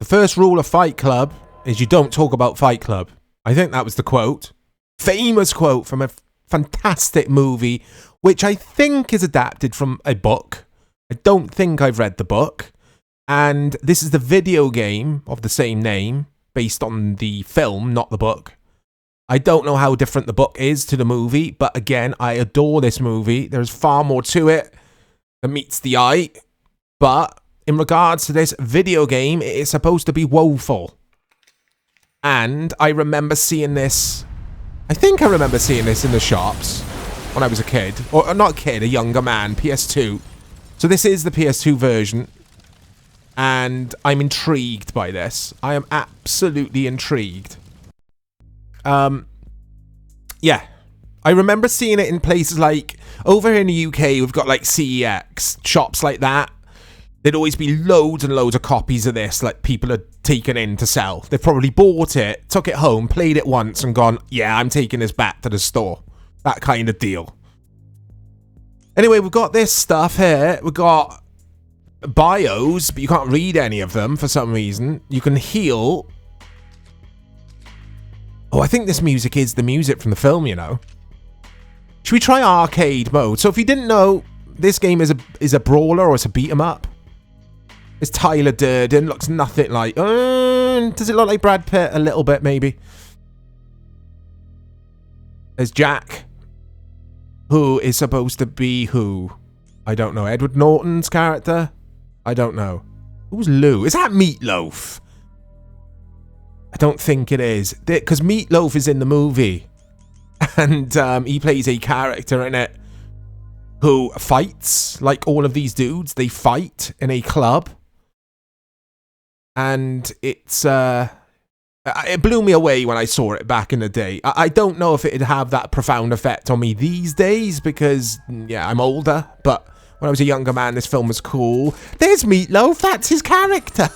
first rule of Fight Club is you don't talk about Fight Club. I think that was the quote. Famous quote from a fantastic movie, which I think is adapted from a book. I don't think I've read the book. And this is the video game of the same name, based on the film, not the book. I don't know how different the book is to the movie, but again, I adore this movie. There's far more to it than meets the eye. But in regards to this video game, it is supposed to be woeful. And I remember seeing this... I think I remember seeing this in the shops when I was a kid. Or not a kid, a younger man, PS2. So this is the PS2 version. And I'm intrigued by this. I am absolutely intrigued. Yeah. I remember seeing it in places like... Over here in the UK, we've got like CEX, shops like that. There'd always be loads and loads of copies of this, like people had taken in to sell. They've probably bought it, took it home, played it once and gone, yeah, I'm taking this back to the store. That kind of deal. Anyway, we've got this stuff here. We've got bios, but you can't read any of them for some reason. You can heal. Oh, I think this music is the music from the film, you know. Should we try arcade mode? So if you didn't know, this game is a brawler or it's a beat 'em up. It's Tyler Durden. Looks nothing like... does it look like Brad Pitt? A little bit, maybe. There's Jack. Who is supposed to be who? I don't know. Edward Norton's character? I don't know. Who's Lou? Is that Meatloaf? I don't think it is. Because Meatloaf is in the movie. And he plays a character in it who fights. Like all of these dudes, they fight in a club. And it's... it blew me away when I saw it back in the day. I don't know if it'd have that profound effect on me these days because, yeah, I'm older. But when I was a younger man, this film was cool. There's Meatloaf. That's his character.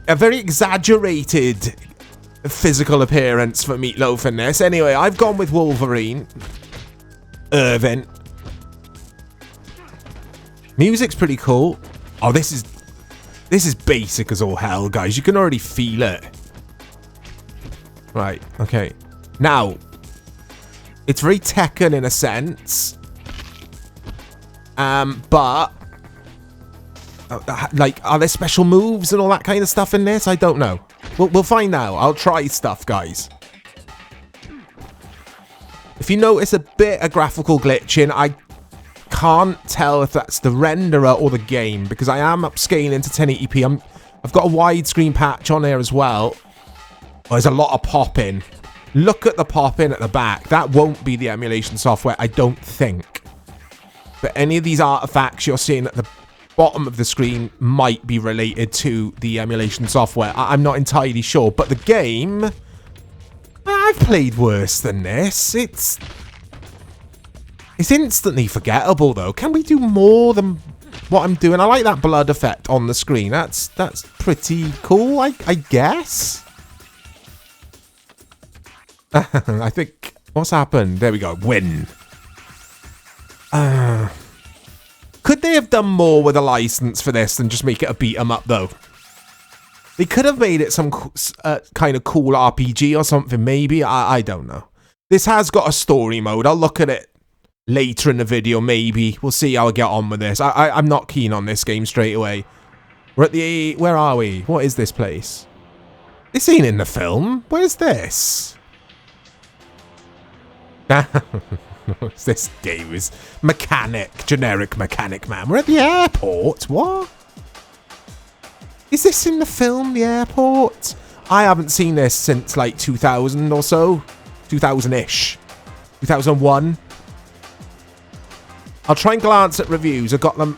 A very exaggerated physical appearance for Meatloaf in this. Anyway, I've gone with Wolverine. Irvin. Music's pretty cool. Oh, this is basic as all hell, guys. You can already feel it. Right, okay. Now, it's very Tekken in a sense. But... like, are there special moves and all that kind of stuff in this? I don't know. We'll find out. I'll try stuff, guys. If you notice a bit of graphical glitching, I can't tell if that's the renderer or the game because I am upscaling to 1080p. I've got a widescreen patch on there as well. Oh, there's a lot of popping. Look at the popping at the back. That won't be the emulation software, I don't think. But any of these artifacts you're seeing at the bottom of the screen might be related to the emulation software. I'm not entirely sure, but the game... I've played worse than this. It's instantly forgettable, though. Can we do more than what I'm doing? I like that blood effect on the screen. That's pretty cool, I guess. I think... What's happened? There we go. Win. Could they have done more with a license for this than just make it a beat 'em up, though? They could have made it some kind of cool RPG or something, maybe. I don't know. This has got a story mode. I'll look at it later in the video, maybe. We'll see how I get on with this. I'm not keen on this game straight away. We're at the... Where are we? What is this place? This ain't in the film. Where's this? This game is generic mechanic man. We're at the airport. What? Is this in the film, the airport? I haven't seen this since like 2000 or so. 2000-ish. 2001. I'll try and glance at reviews. I've got them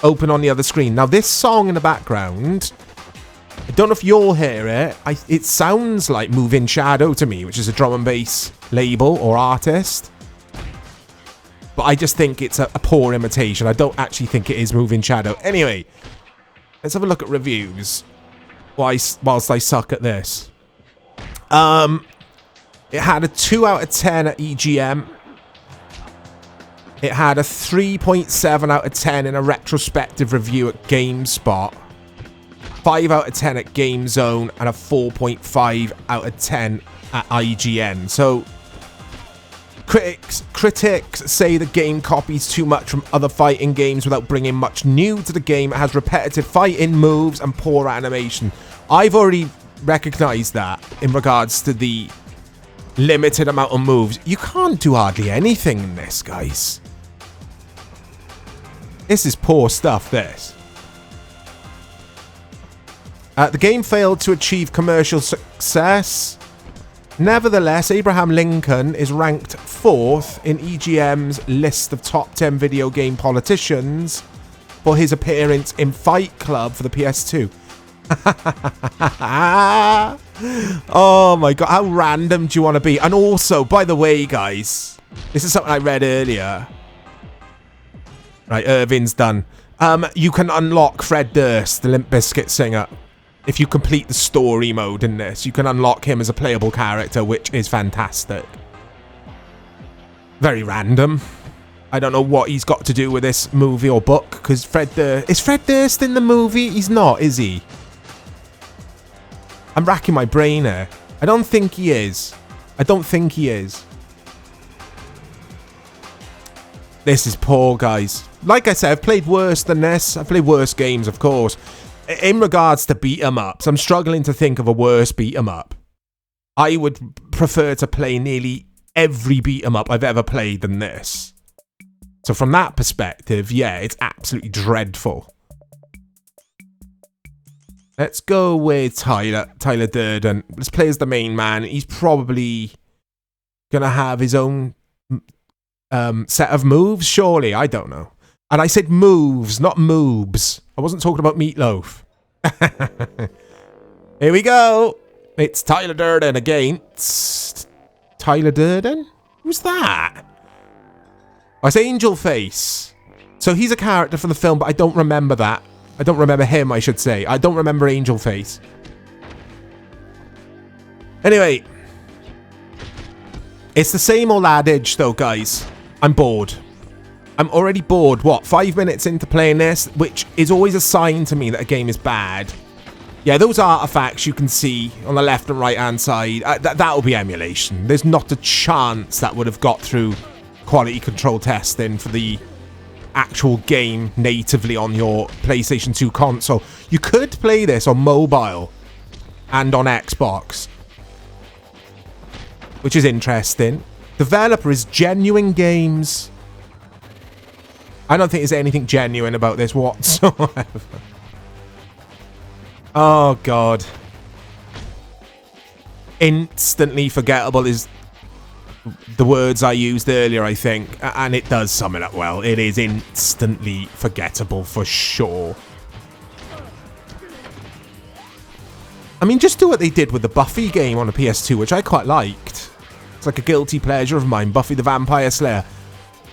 open on the other screen. Now, this song in the background, I don't know if you'll hear it. It sounds like Moving Shadow to me, which is a drum and bass label or artist. But I just think it's a poor imitation. I don't actually think it is Moving Shadow. Anyway, let's have a look at reviews whilst I suck at this. It had a 2 out of 10 at EGM. It had a 3.7 out of 10 in a retrospective review at GameSpot, 5 out of 10 at GameZone, and a 4.5 out of 10 at IGN. So critics say the game copies too much from other fighting games without bringing much new to the game. It has repetitive fighting moves and poor animation. I've already recognized that in regards to the limited amount of moves. You can't do hardly anything in this, guys. This is poor stuff, this. The game failed to achieve commercial success. Nevertheless, Abraham Lincoln is ranked 4th in EGM's list of top 10 video game politicians for his appearance in Fight Club for the PS2. Oh my god, how random do you want to be? And also, by the way, guys, this is something I read earlier. Right, Irvin's done. You can unlock Fred Durst, the Limp Bizkit singer. If you complete the story mode in this, you can unlock him as a playable character, which is fantastic. Very random. I don't know what he's got to do with this movie or book, because is Fred Durst in the movie? He's not, is he? I'm racking my brain here. I don't think he is. I don't think he is. This is poor, guys. Like I said, I've played worse than this. I've played worse games, of course. In regards to beat-em-ups, I'm struggling to think of a worse beat-em-up. I would prefer to play nearly every beat-em-up I've ever played than this. So from that perspective, yeah, it's absolutely dreadful. Let's go with Tyler Durden. Let's play as the main man. He's probably going to have his own set of moves, surely. I don't know. And I said moves, not moobs. I wasn't talking about meatloaf. Here we go. It's Tyler Durden against... Tyler Durden? Who's that? Oh, it's Angel Face. So he's a character from the film, but I don't remember that. I don't remember him, I should say. I don't remember Angel Face. Anyway. It's the same old adage, though, guys. I'm bored. I'm already bored. What, 5 minutes into playing this? Which is always a sign to me that a game is bad. Yeah, those artifacts you can see on the left and right-hand side, that'll be emulation. There's not a chance that would have got through quality control testing for the actual game natively on your PlayStation 2 console. You could play this on mobile and on Xbox, which is interesting. Developer is Genuine Games. I don't think there's anything genuine about this whatsoever. Oh, God. Instantly forgettable is the words I used earlier, I think. And it does sum it up well. It is instantly forgettable for sure. I mean, just do what they did with the Buffy game on the PS2, which I quite liked. It's like a guilty pleasure of mine, Buffy the Vampire Slayer.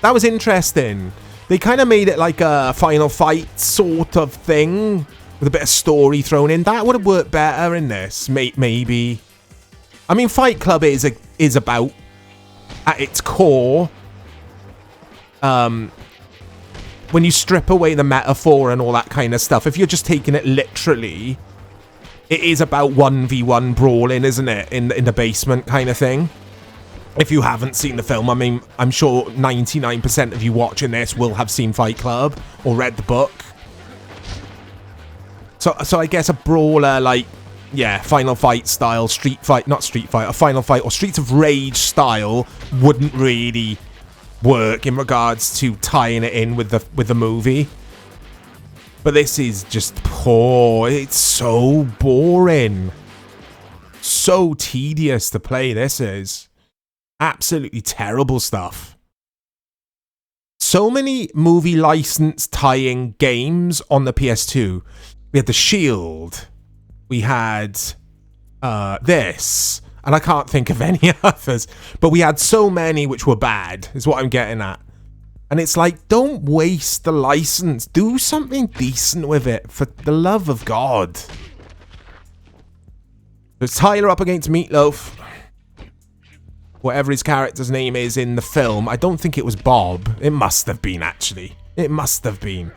That was interesting. They kind of made it like a Final Fight sort of thing, with a bit of story thrown in. That would have worked better in this, maybe. I mean, Fight Club is about, at its core, when you strip away the metaphor and all that kind of stuff, if you're just taking it literally, it is about 1v1 brawling, isn't it? In the basement kind of thing. If you haven't seen the film, I mean, I'm sure 99% of you watching this will have seen Fight Club or read the book. So I guess a brawler like, yeah, Final Fight style, a Final Fight or Streets of Rage style wouldn't really work in regards to tying it in with the movie. But this is just poor. It's so boring. So tedious to play, this is. Absolutely terrible stuff. So many movie license tying games on the PS2. We had The Shield. We had this. And I can't think of any others. But we had so many which were bad, is what I'm getting at. And it's like, don't waste the license. Do something decent with it, for the love of God. There's Tyler up against Meatloaf. whatever his character's name is in the film. I don't think it was Bob. It must have been, actually. It must have been.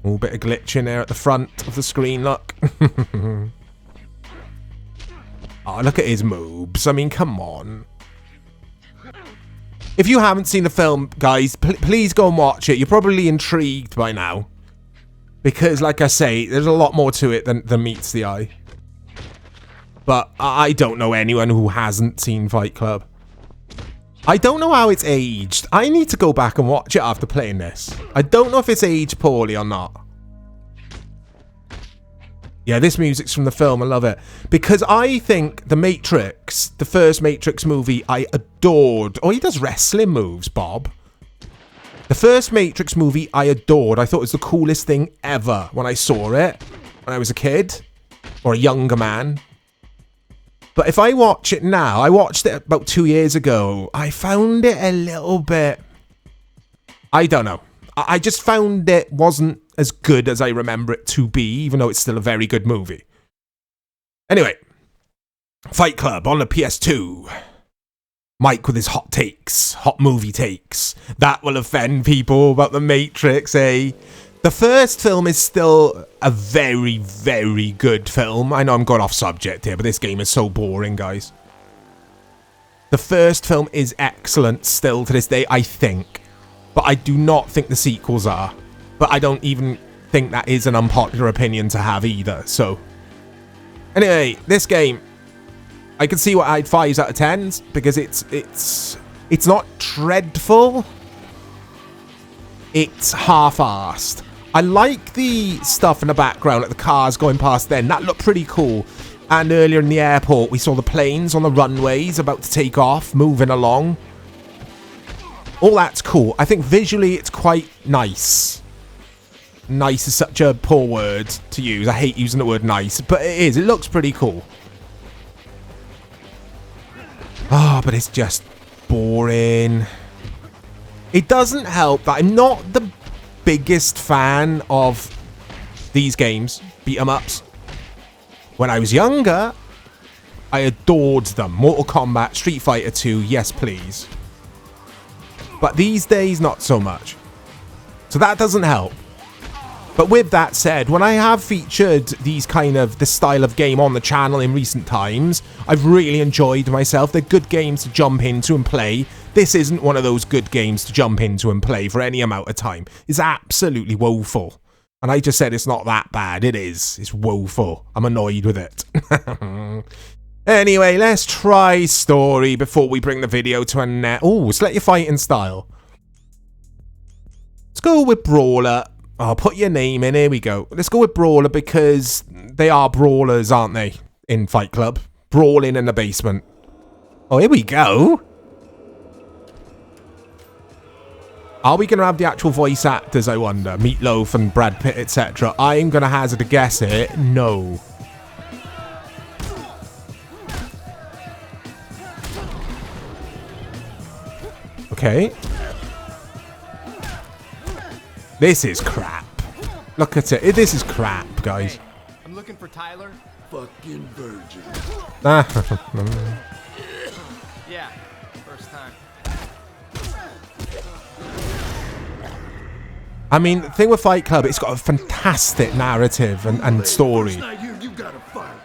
Oh, bit of glitch in there at the front of the screen, look. Oh, look at his moves. I mean, come on. If you haven't seen the film, guys, please go and watch it. You're probably intrigued by now. Because, like I say, there's a lot more to it than meets the eye. But I don't know anyone who hasn't seen Fight Club. I don't know how it's aged. I need to go back and watch it after playing this. I don't know if it's aged poorly or not. Yeah, this music's from the film. I love it. Because I think The Matrix, the first Matrix movie, I adored. Oh, he does wrestling moves, Bob. The first Matrix movie I adored. I thought it was the coolest thing ever when I saw it. When I was a kid. Or a younger man. But if I watch it now, I watched it about 2 years ago. I found it a little bit... I don't know. I just found it wasn't as good as I remember it to be, even though it's still a very good movie. Anyway, Fight Club on the PS2. Mike with his hot takes, hot movie takes. That will offend people about The Matrix, eh? The first film is still a very, very good film. I know I'm going off subject here, but this game is so boring, guys. The first film is excellent still to this day, I think. But I do not think the sequels are. But I don't even think that is an unpopular opinion to have either, so... Anyway, this game, I can see what I'd 5s out of 10s, because it's not dreadful. It's half-arsed. I like the stuff in the background, like the cars going past then. That looked pretty cool. And earlier in the airport, we saw the planes on the runways about to take off, moving along. All that's cool. I think visually it's quite nice. Nice is such a poor word to use. I hate using the word nice, but it is. It looks pretty cool. Ah, but it's just boring. It doesn't help that I'm not the biggest fan of these games, beat 'em ups. When I was younger, I adored them. Mortal Kombat, Street Fighter 2, yes please. But these days, not so much. So that doesn't help. But with that said, when I have featured this style of game on the channel in recent times, I've really enjoyed myself. They're good games to jump into and play. This isn't one of those good games to jump into and play for any amount of time. It's absolutely woeful. And I just said it's not that bad. It is. It's woeful. I'm annoyed with it. Anyway, let's try story before we bring the video to an end. Oh, select your fighting style. Let's go with Brawler. Oh, put your name in. Here we go. Let's go with Brawler because they are brawlers, aren't they? In Fight Club. Brawling in the basement. Oh, here we go. Are we going to have the actual voice actors, I wonder? Meatloaf and Brad Pitt, etc. I'm going to hazard a guess here. No. Okay. This is crap. Look at it. This is crap, guys. Hey, I'm looking for Tyler. Fucking virgin. Yeah, first time. I mean, the thing with Fight Club, it's got a fantastic narrative and story.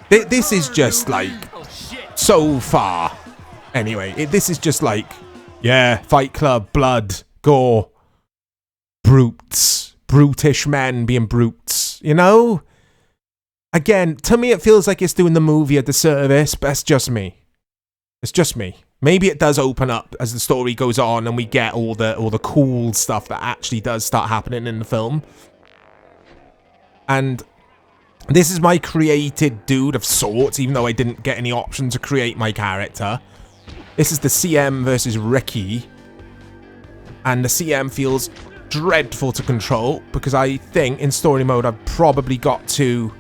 This is just like so far. Anyway, this is just like, yeah, Fight Club, blood, gore, brutes, brutish men being brutes, you know? Again, to me it feels like it's doing the movie a disservice, but it's just me. It's just me. Maybe it does open up as the story goes on and we get all the cool stuff that actually does start happening in the film. And this is my created dude of sorts, even though I didn't get any option to create my character. This is the CM versus Ricky. And the CM feels dreadful to control because I think in story mode I've probably got to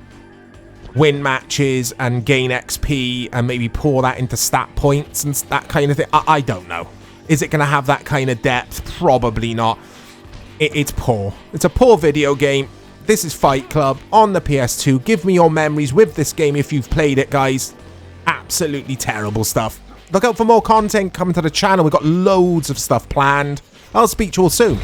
win matches and gain XP and maybe pour that into stat points and that kind of thing. I don't know. Is it going to have that kind of depth? Probably not. It's poor. It's a poor video game. This is Fight Club on the PS2. Give me your memories with this game if you've played it, guys. Absolutely terrible stuff. look out for more content coming to the channel. We've got loads of stuff planned. I'll speak to you all soon.